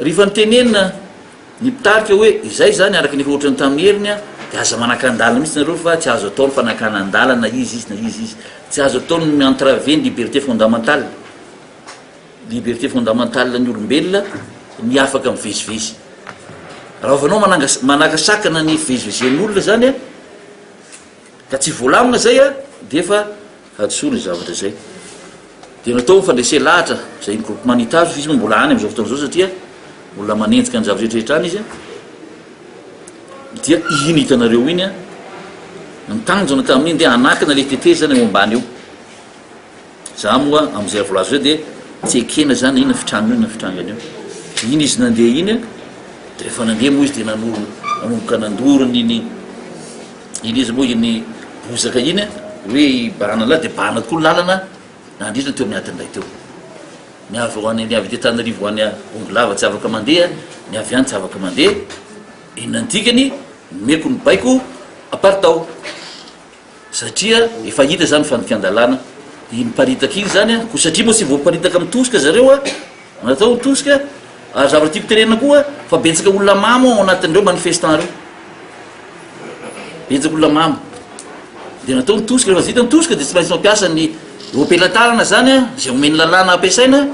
rehefa nytenenina ny mpitarika hoe izay zany araky ny ohatrany tamin'ny heriny de aza manakandalana mihitsy nareo fa tsy azo ataony fanakana-dalana izy na izy tsy azo ataony entravé ny liberté fondamentale ny olombelona ny afaka mivezivezy raha vanao manakasakana ny vezivezen'olona zany ka tsy voalamina zay de efa adosoa ny zavatra zay de natao fandrese lahatra zay ny groupe humanitaire izy moa mbola any am'izao fotoana zao satria mbola manenjika ny zavarehetrarehetra any izy dia iny hitanareo iny nytanjona tamin'iny de anakina le tetezany eo ambany eo za moa am'izay volazo zay de tsy ekena zany ina fitrangany io iny izy nandeha iny de rehefa nandeha moa izy de nanomboka nandorony iny izy moa iny bozaka iny hoe bana la de bana tokoa lalana nandritra teo amin'ny adinray teo miavy hoany miavy de Tanarivo hoany ongolava tsy afaka mandeha ny avy any tsy afaka mandeha inandikany meko ny baiko apartao satria efa hita zany fandikan-dalana iny paritaka iny zany ko satria moa tsy voaparitaka mitosika zareo natao mitosika ary zavatra tiako tenena koa fa betsaka olona mamo ao anatin'ireo manifestant reo betsaka olona mamo de natao mitosika rehefa vita mitosika de tsy maintsy mampiasa ny opelatarana zany zay omeny lalàna ampiasaina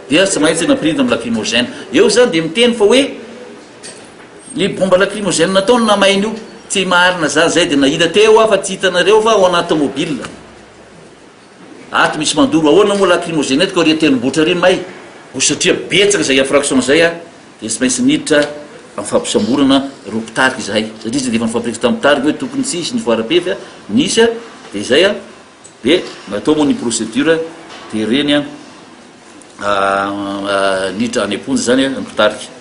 dia tsy maintsy nampirindra amin'ny lacrymogène eo zany de miteny fa hoe ny bomba lacrymogène nataony namainy io tsy maharina zany zay de nahita teo fa tsy hitanareo fa ao anaty mobile ato misy mandoro ahoana moa lacrymogène ka orientenimbotra reny may ho satria betsaka zay infraction zay de tsy maintsy niditra amin'ny fampisamborana ro mpitariky zahay satria tsy de efa nifampirikitra tamin'ny mpitariky hoe tokony tsisy ny foarapefy nisy de zay de natao moa ny procédure de reny niditra any amponja zany ny mpitariky